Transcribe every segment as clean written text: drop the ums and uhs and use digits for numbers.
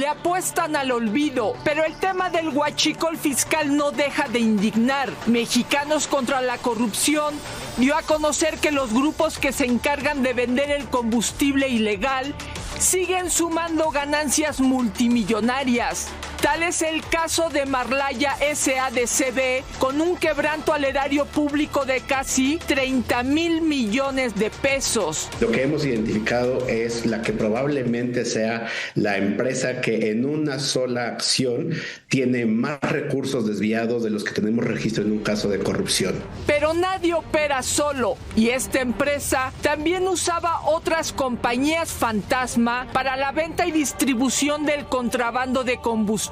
le apuestan al olvido, pero el tema del huachicol fiscal no deja de indignar. Mexicanos contra la Corrupción dio a conocer que los grupos que se encargan de vender el combustible ilegal siguen sumando ganancias multimillonarias. Tal es el caso de Marlaya SADCB, con un quebranto al erario público de casi 30,000 millones de pesos. Lo que hemos identificado es la que probablemente sea la empresa que en una sola acción tiene más recursos desviados de los que tenemos registro en un caso de corrupción. Pero nadie opera solo, y esta empresa también usaba otras compañías fantasma para la venta y distribución del contrabando de combustible.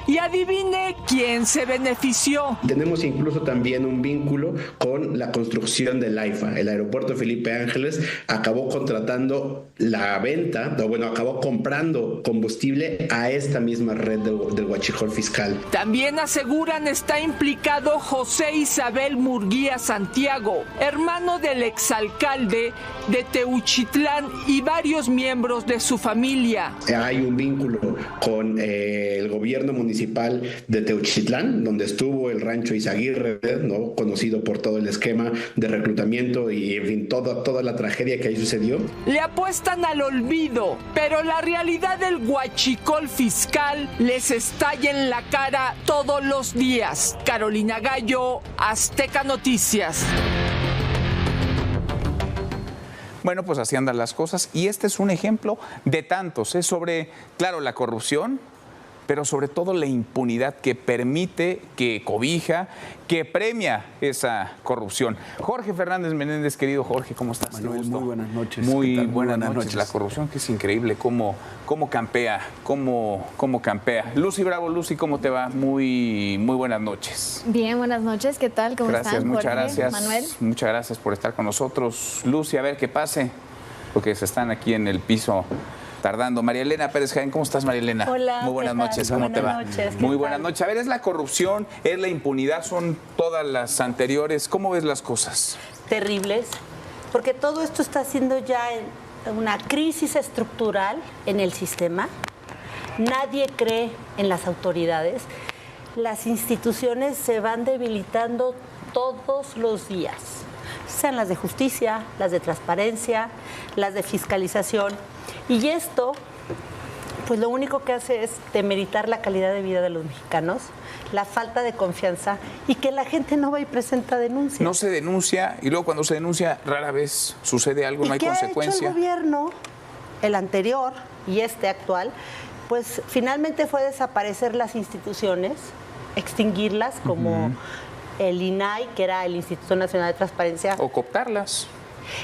Y adivine quién se benefició. Tenemos incluso también un vínculo con la construcción del AIFA. El aeropuerto Felipe Ángeles acabó contratando la venta, acabó comprando combustible a esta misma red del huachicol fiscal. También aseguran está implicado José Isabel Murguía Santiago, hermano del exalcalde de Teuchitlán y varios miembros de su familia. Hay un vínculo con el gobierno municipal de Teuchitlán, donde estuvo el rancho Izaguirre, ¿no? Conocido por todo el esquema de reclutamiento y, en fin, toda la tragedia que ahí sucedió. Le apuestan al olvido, pero la realidad del huachicol fiscal les estalla en la cara todos los días. Carolina Gallo, Azteca Noticias. Bueno, pues así andan las cosas y este es un ejemplo de tantos, sobre, claro, la corrupción, pero sobre todo la impunidad que permite, que cobija, que premia esa corrupción. Jorge Fernández Menéndez, querido Jorge, ¿cómo estás? Manuel, muy buenas noches. Muy buenas noches. La corrupción, que es increíble, cómo campea. Lucy Bravo, Lucy, ¿cómo te va? Muy buenas noches. Bien, buenas noches, ¿qué tal? ¿Cómo están? Muchas Jorge, gracias. Manuel. Muchas gracias por estar con nosotros. Lucy, a ver qué pase, porque se están aquí en el piso tardando. María Elena Pérez Jaén, ¿cómo estás, María Elena? Hola. Muy buenas noches, ¿cómo te va? Muy buenas noches. A ver, ¿es la corrupción, es la impunidad, son todas las anteriores? ¿Cómo ves las cosas? Terribles, porque todo esto está siendo ya una crisis estructural en el sistema. Nadie cree en las autoridades. Las instituciones se van debilitando todos los días, sean las de justicia, las de transparencia, las de fiscalización. Y esto, pues lo único que hace es demeritar la calidad de vida de los mexicanos, la falta de confianza y que la gente no va y presenta denuncias. No se denuncia y luego cuando se denuncia rara vez sucede algo, no hay consecuencia. ¿Qué ha hecho el gobierno, el anterior y este actual? Pues finalmente fue desaparecer las instituciones, extinguirlas como el INAI, que era el Instituto Nacional de Transparencia. O cooptarlas.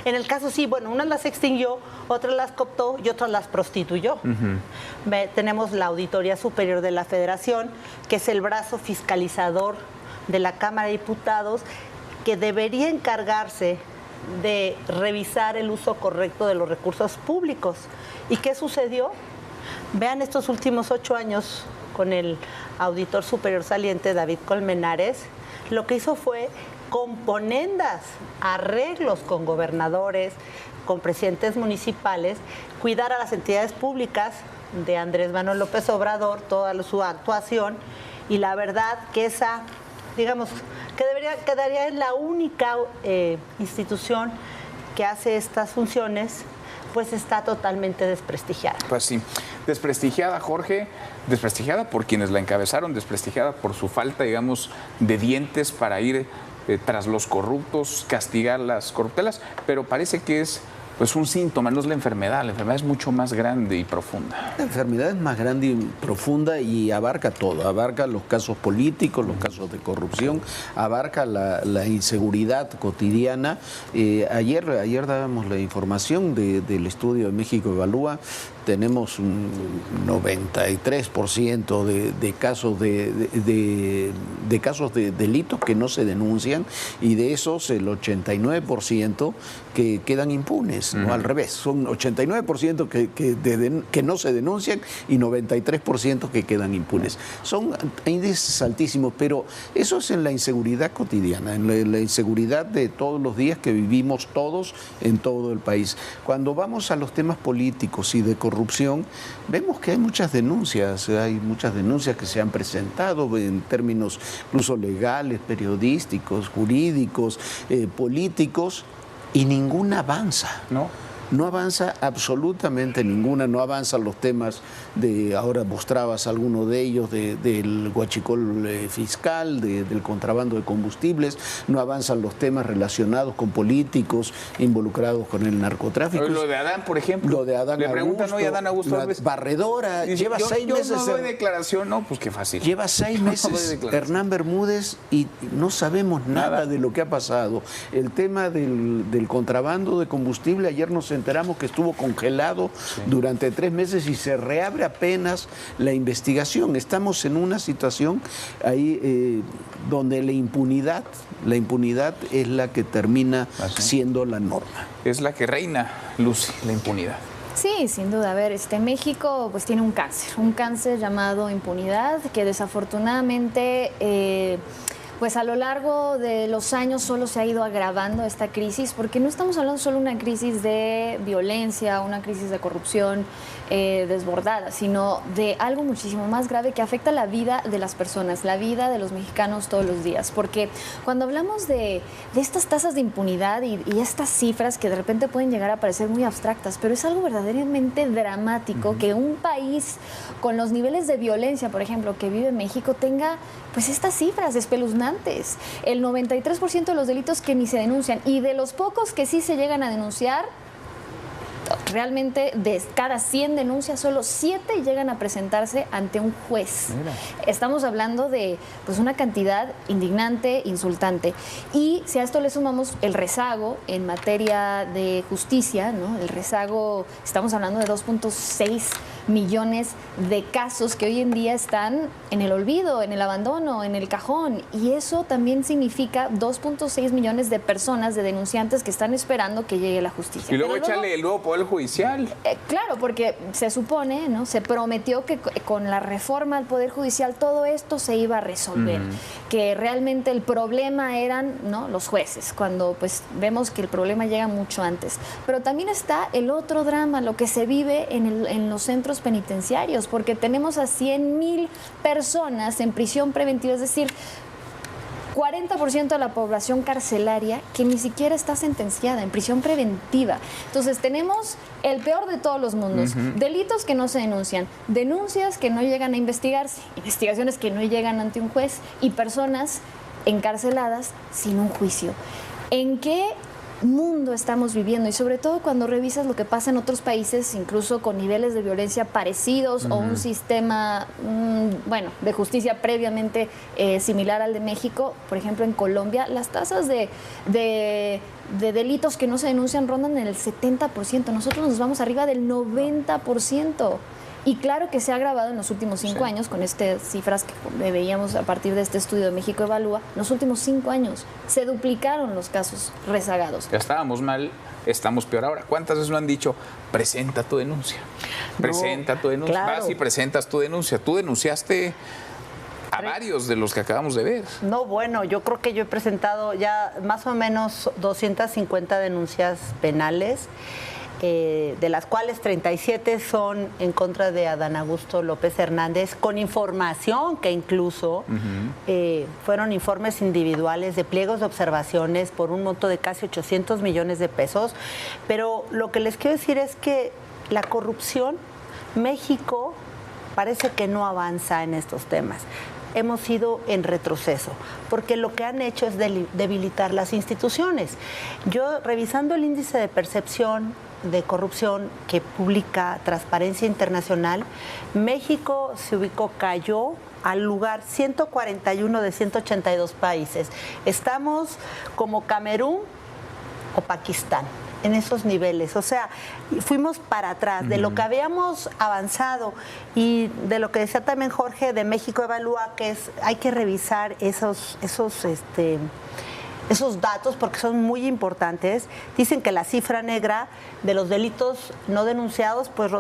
En el caso sí, bueno, unas las extinguió, otras las cooptó y otras las prostituyó. Tenemos la Auditoría Superior de la Federación, que es el brazo fiscalizador de la Cámara de Diputados, que debería encargarse de revisar el uso correcto de los recursos públicos. ¿Y qué sucedió? Vean estos últimos 8 años con el auditor superior saliente, David Colmenares, lo que hizo fue componendas, arreglos con gobernadores, con presidentes municipales, cuidar a las entidades públicas de Andrés Manuel López Obrador, toda su actuación, y la verdad que esa, digamos, que quedaría en la única institución que hace estas funciones, pues está totalmente desprestigiada. Pues sí, desprestigiada, Jorge, desprestigiada por quienes la encabezaron, desprestigiada por su falta, digamos, de dientes para ir tras los corruptos, castigar las corruptelas, pero parece que es pues un síntoma, no es la enfermedad es mucho más grande y profunda. La enfermedad es más grande y profunda y abarca todo, abarca los casos políticos, los casos de corrupción, abarca la inseguridad cotidiana. Ayer dábamos la información del estudio de México Evalúa. Tenemos un 93% de casos de delitos que no se denuncian y de esos el 89% que quedan impunes, ¿no? Al revés, son 89% que no se denuncian y 93% que quedan impunes. Son índices altísimos, pero eso es en la inseguridad cotidiana, en la inseguridad de todos los días que vivimos todos en todo el país. Cuando vamos a los temas políticos y de corrupción, corrupción, vemos que hay muchas denuncias que se han presentado en términos incluso legales, periodísticos, jurídicos, políticos, y ninguna avanza. No avanza absolutamente ninguna, no avanzan los temas ahora mostrabas alguno de ellos, del huachicol fiscal, del contrabando de combustibles, no avanzan los temas relacionados con políticos involucrados con el narcotráfico. Lo de Adán, por ejemplo. Lo de Adán Le preguntan hoy a Adán Augusto. Barredora, lleva 6 meses. Yo no doy declaración, no, pues qué fácil. Lleva 6 meses Hernán Bermúdez y no sabemos nada de lo que ha pasado. El tema del contrabando de combustible, ayer nos enteramos que estuvo congelado durante 3 meses y se reabre apenas la investigación. Estamos en una situación ahí donde la impunidad es la que termina siendo la norma. Es la que reina, Lucy, la impunidad. Sí, sin duda. A ver, México pues tiene un cáncer llamado impunidad, que desafortunadamente pues a lo largo de los años solo se ha ido agravando esta crisis, porque no estamos hablando solo de una crisis de violencia, una crisis de corrupción desbordada, sino de algo muchísimo más grave que afecta la vida de las personas, la vida de los mexicanos todos los días. Porque cuando hablamos de estas tasas de impunidad y estas cifras que de repente pueden llegar a parecer muy abstractas, pero es algo verdaderamente dramático que un país con los niveles de violencia, por ejemplo, que vive México, tenga pues estas cifras espeluznantes. El 93% de los delitos que ni se denuncian, y de los pocos que sí se llegan a denunciar, realmente de cada 100 denuncias solo 7 llegan a presentarse ante un juez. Mira. Estamos hablando de pues una cantidad indignante, insultante. Y si a esto le sumamos el rezago en materia de justicia, ¿no? El rezago, estamos hablando de 2.6 millones de casos que hoy en día están en el olvido, en el abandono, en el cajón, y eso también significa 2.6 millones de personas, de denunciantes que están esperando que llegue la justicia. Y luego échale el nuevo Poder Judicial. Claro, porque se supone, ¿no? Se prometió que con la reforma al Poder Judicial todo esto se iba a resolver, que realmente el problema eran, ¿no?, los jueces, cuando pues vemos que el problema llega mucho antes. Pero también está el otro drama, lo que se vive en los centros penitenciarios, porque tenemos a 100,000 personas en prisión preventiva, es decir, 40% de la población carcelaria que ni siquiera está sentenciada, en prisión preventiva. Entonces tenemos el peor de todos los mundos, delitos que no se denuncian, denuncias que no llegan a investigarse, investigaciones que no llegan ante un juez y personas encarceladas sin un juicio. ¿En qué mundo estamos viviendo? Y sobre todo cuando revisas lo que pasa en otros países, incluso con niveles de violencia parecidos o un sistema de justicia previamente similar al de México. Por ejemplo, en Colombia las tasas de delitos que no se denuncian rondan en el 70%. Nosotros nos vamos arriba del 90%. Y claro que se ha agravado en los últimos 5 años, con estas cifras que veíamos a partir de este estudio de México Evalúa. En los últimos 5 años se duplicaron los casos rezagados. Ya estábamos mal, estamos peor ahora. ¿Cuántas veces nos han dicho, presenta tu denuncia? Presenta tu denuncia. Claro. Vas y presentas tu denuncia. Tú denunciaste a varios de los que acabamos de ver. No, bueno, yo creo que yo he presentado ya más o menos 250 denuncias penales, de las cuales 37 son en contra de Adán Augusto López Hernández, con información que incluso fueron informes individuales de pliegos de observaciones por un monto de casi 800 millones de pesos. Pero lo que les quiero decir es que la corrupción, México parece que no avanza en estos temas. Hemos ido en retroceso, porque lo que han hecho es debilitar las instituciones. Yo, revisando el índice de percepción de corrupción que publica Transparencia Internacional, México cayó al lugar 141 de 182 países. Estamos como Camerún o Pakistán, en esos niveles. O sea, fuimos para atrás de lo que habíamos avanzado, y de lo que decía también Jorge de México Evalúa, que hay que revisar esos datos porque son muy importantes. Dicen que la cifra negra de los delitos no denunciados pues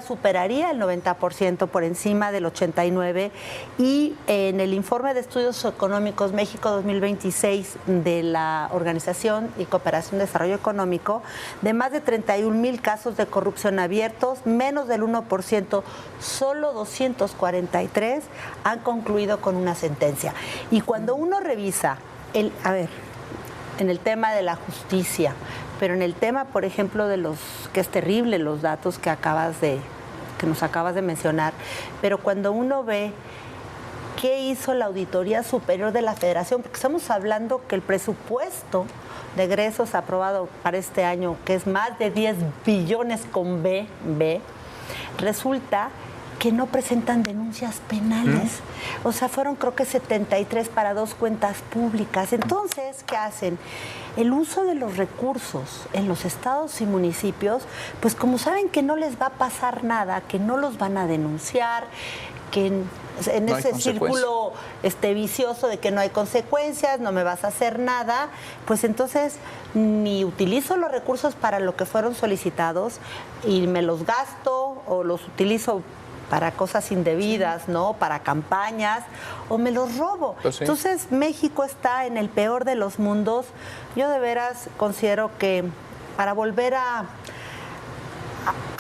superaría el 90% por encima del 89%, y en el informe de estudios económicos México 2026 de la Organización y Cooperación de Desarrollo Económico, de más de 31,000 casos de corrupción abiertos, menos del 1%, solo 243 han concluido con una sentencia. Y cuando uno revisa en el tema de la justicia, pero en el tema, por ejemplo, que es terrible los datos que nos acabas de mencionar, pero cuando uno ve qué hizo la Auditoría Superior de la Federación, porque estamos hablando que el presupuesto de egresos aprobado para este año, que es más de 10 billones con B, resulta que no presentan denuncias penales. O sea, fueron creo que 73 para 2 cuentas públicas. Entonces, ¿qué hacen? El uso de los recursos en los estados y municipios, pues como saben que no les va a pasar nada, que no los van a denunciar, que en ese círculo vicioso de que no hay consecuencias, no me vas a hacer nada, pues entonces ni utilizo los recursos para lo que fueron solicitados y me los gasto o los utilizo para cosas indebidas, ¿no? Para campañas, o me los robo. Pues sí. Entonces, México está en el peor de los mundos. Yo de veras considero que para volver a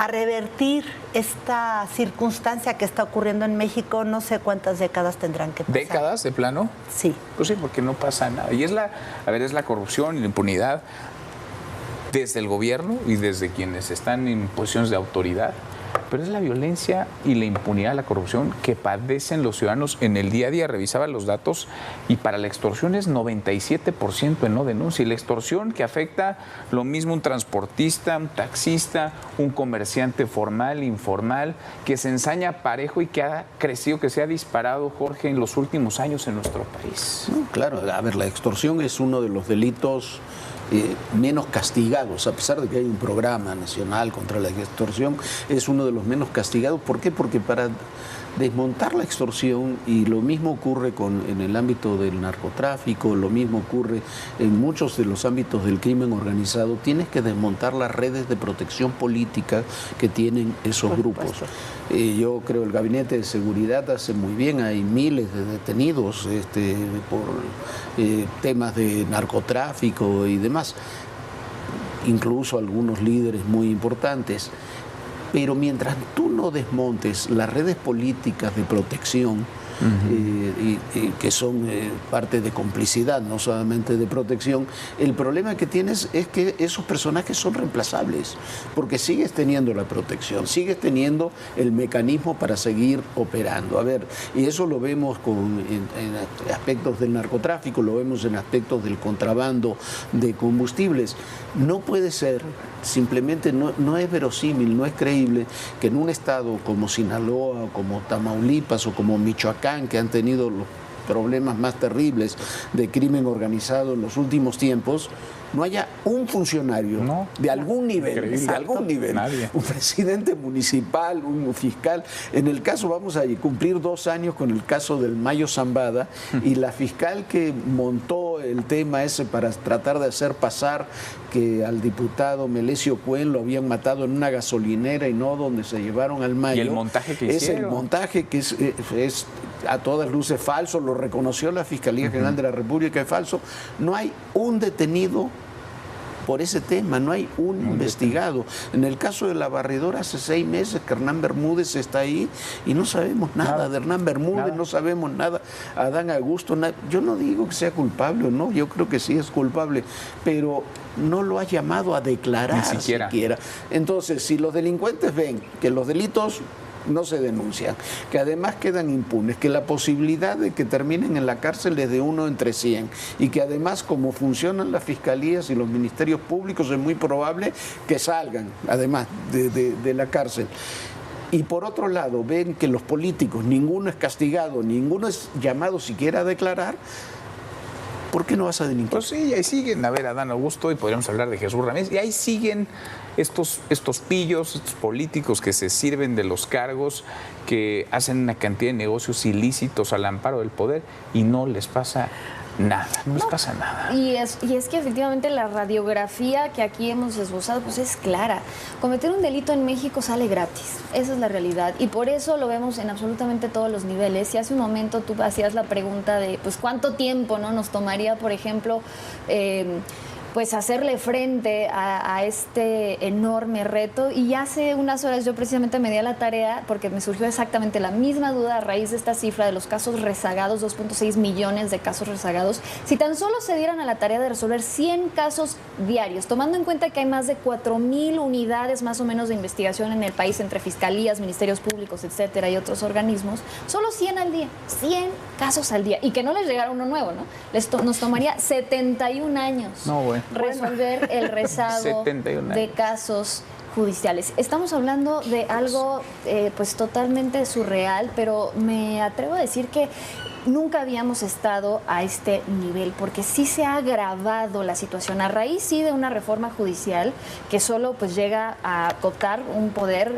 revertir esta circunstancia que está ocurriendo en México, no sé cuántas décadas tendrán que pasar. ¿Décadas de plano? Sí. Pues sí, porque no pasa nada. Y es la corrupción y la impunidad desde el gobierno y desde quienes están en posiciones de autoridad. Pero es la violencia y la impunidad, la corrupción que padecen los ciudadanos en el día a día. Revisaba los datos y para la extorsión es 97% en no denuncia. Y la extorsión que afecta lo mismo un transportista, un taxista, un comerciante formal, informal, que se ensaña parejo y que ha crecido, que se ha disparado, Jorge, en los últimos años en nuestro país. No, claro, a ver, la extorsión es uno de los delitos menos castigados, a pesar de que hay un programa nacional contra la extorsión, es uno de los menos castigados. ¿Por qué? Porque para desmontar la extorsión, y lo mismo ocurre en el ámbito del narcotráfico, lo mismo ocurre en muchos de los ámbitos del crimen organizado, tienes que desmontar las redes de protección política que tienen esos grupos. Yo creo el Gabinete de Seguridad hace muy bien, hay miles de detenidos por temas de narcotráfico y demás, incluso algunos líderes muy importantes. Pero mientras tú no desmontes las redes políticas de protección, que son parte de complicidad, no solamente de protección, el problema que tienes es que esos personajes son reemplazables, porque sigues teniendo la protección, sigues teniendo el mecanismo para seguir operando. A ver, y eso lo vemos en aspectos del narcotráfico, lo vemos en aspectos del contrabando de combustibles. No puede ser, simplemente no es verosímil, no es creíble que en un estado como Sinaloa, o como Tamaulipas o como Michoacán, que han tenido los problemas más terribles de crimen organizado en los últimos tiempos, no haya un funcionario de algún nivel, Nadie. Un presidente municipal, un fiscal. En el caso, vamos a cumplir 2 años con el caso del Mayo Zambada, y la fiscal que montó el tema ese para tratar de hacer pasar que al diputado Melesio Cuen lo habían matado en una gasolinera y no donde se llevaron al Mayo. Y el montaje que hicieron. Es el montaje que es a todas luces falso, lo reconoció la Fiscalía General de la República, es falso. No hay un detenido por ese tema, no hay un investigado. En el caso de la barredora, hace 6 meses que Hernán Bermúdez está ahí y no sabemos nada de Hernán Bermúdez, no sabemos nada. Adán Augusto, yo no digo que sea culpable o no, yo creo que sí es culpable, pero no lo ha llamado a declarar ni siquiera. Entonces, si los delincuentes ven que los delitos no se denuncian, que además quedan impunes, que la posibilidad de que terminen en la cárcel es de 1 entre 100, y que además, como funcionan las fiscalías y los ministerios públicos, es muy probable que salgan además de la cárcel. Y por otro lado, ven que los políticos, ninguno es castigado, ninguno es llamado siquiera a declarar, ¿por qué no vas a delinquir? Pues sí, ahí siguen, a ver, Adán Augusto, y podríamos hablar de Jesús Ramírez, y ahí siguen estos pillos, estos políticos que se sirven de los cargos, que hacen una cantidad de negocios ilícitos al amparo del poder, y no les pasa nada, no les pasa nada. Y es que efectivamente la radiografía que aquí hemos esbozado pues es clara. Cometer un delito en México sale gratis, esa es la realidad. Y por eso lo vemos en absolutamente todos los niveles. Y hace un momento tú hacías la pregunta de pues cuánto tiempo, ¿no?, nos tomaría, por ejemplo, pues hacerle frente a este enorme reto. Y hace unas horas yo precisamente me di a la tarea, porque me surgió exactamente la misma duda a raíz de esta cifra de los casos rezagados, 2.6 millones de casos rezagados. Si tan solo se dieran a la tarea de resolver 100 casos diarios, tomando en cuenta que hay más de 4,000 unidades más o menos de investigación en el país entre fiscalías, ministerios públicos, etcétera, y otros organismos, solo 100 al día, 100 casos al día, y que no les llegara uno nuevo, ¿no? Nos tomaría 71 años. No, bueno. Resolver el rezago de casos judiciales. Estamos hablando de algo pues totalmente surreal, pero me atrevo a decir que nunca habíamos estado a este nivel, porque sí se ha agravado la situación a raíz sí de una reforma judicial que solo pues llega a cooptar un poder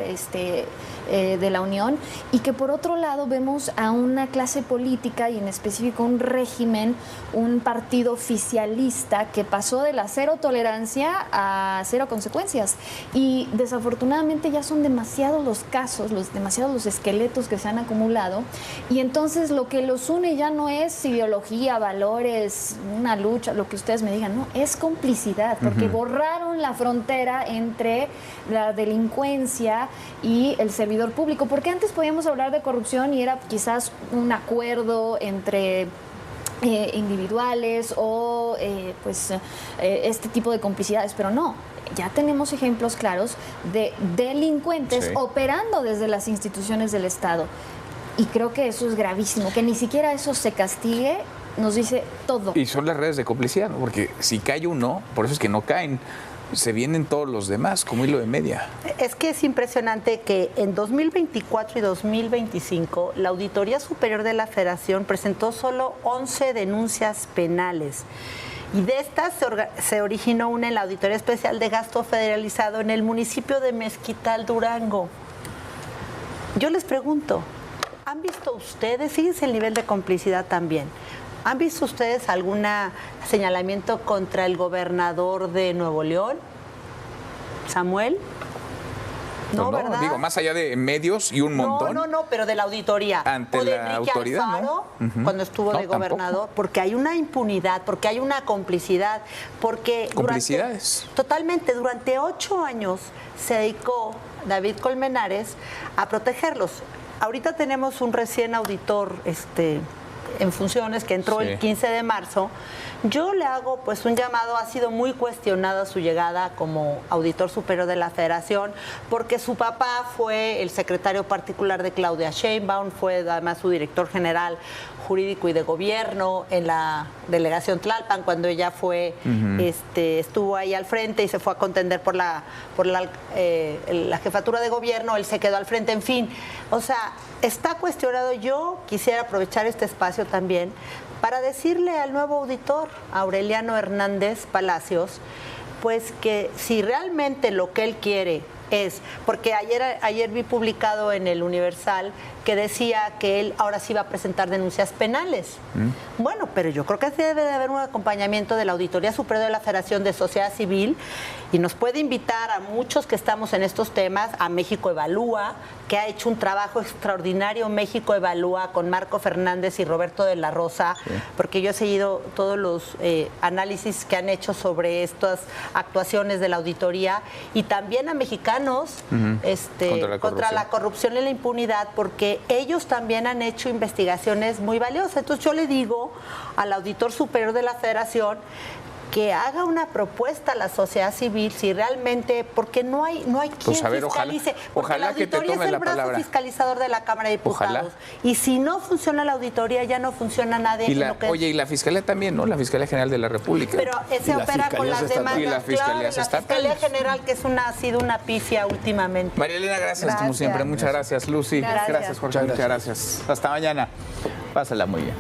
de la Unión, y que por otro lado vemos a una clase política y en específico un régimen, un partido oficialista que pasó de la cero tolerancia a cero consecuencias, y desafortunadamente ya son demasiados los casos, demasiados los esqueletos que se han acumulado, y entonces lo que los une ya no es ideología, valores, una lucha, lo que ustedes me digan, no, es complicidad, porque borraron la frontera entre la delincuencia y el servidor público, porque antes podíamos hablar de corrupción y era quizás un acuerdo entre individuales o este tipo de complicidades, pero no. Ya tenemos ejemplos claros de delincuentes operando desde las instituciones del Estado. Y creo que eso es gravísimo, que ni siquiera eso se castigue, nos dice todo. Y son las redes de complicidad, ¿no? Porque si cae uno, por eso es que no caen, se vienen todos los demás, como hilo de media. Es que es impresionante que en 2024 y 2025 la Auditoría Superior de la Federación presentó solo 11 denuncias penales. Y de estas se originó una en la Auditoría Especial de Gasto Federalizado en el municipio de Mezquital, Durango. Yo les pregunto, ¿han visto ustedes, fíjense el nivel de complicidad también, ¿han visto ustedes algún señalamiento contra el gobernador de Nuevo León, Samuel? No, ¿verdad? Digo, más allá de medios y un montón. No, pero de la auditoría. Ante o de la Enrique autoridad, Alfaro, ¿no? cuando estuvo de gobernador, tampoco. Porque hay una impunidad, porque hay una complicidad, porque... Complicidades. Totalmente, durante 8 años se dedicó David Colmenares a protegerlos. Ahorita tenemos un recién auditor en funciones que entró el 15 de marzo. Yo le hago pues un llamado, ha sido muy cuestionada su llegada como auditor superior de la Federación, porque su papá fue el secretario particular de Claudia Sheinbaum, fue además su director general jurídico y de gobierno en la delegación Tlalpan, cuando ella fue, estuvo ahí al frente y se fue a contender por la jefatura de gobierno, él se quedó al frente, en fin, o sea, está cuestionado. Yo quisiera aprovechar este espacio también para decirle al nuevo auditor, Aureliano Hernández Palacios, pues que si realmente lo que él quiere es, porque ayer vi publicado en el Universal que decía que él ahora sí va a presentar denuncias penales. Bueno, pero yo creo que debe de haber un acompañamiento de la Auditoría Superior de la Federación de Sociedad Civil, y nos puede invitar a muchos que estamos en estos temas, a México Evalúa, que ha hecho un trabajo extraordinario, México Evalúa, con Marco Fernández y Roberto de la Rosa, porque yo he seguido todos los análisis que han hecho sobre estas actuaciones de la auditoría, y también a mexicanos contra la corrupción y la impunidad, porque ellos también han hecho investigaciones muy valiosas. Entonces yo le digo al auditor superior de la Federación que haga una propuesta a la sociedad civil, si realmente, porque no hay quien fiscalice, porque la auditoría es el brazo fiscalizador de la Cámara de Diputados. Y si no funciona la auditoría, ya no funciona nadie. Y la Fiscalía también, ¿no? La Fiscalía General de la República. Pero se opera con las demandas. Y la Fiscalía Fiscalía General, que ha sido una pifia últimamente. María Elena, gracias como siempre. Muchas gracias, Lucy. Gracias, Jorge. Muchas gracias. Hasta mañana. Pásala muy bien.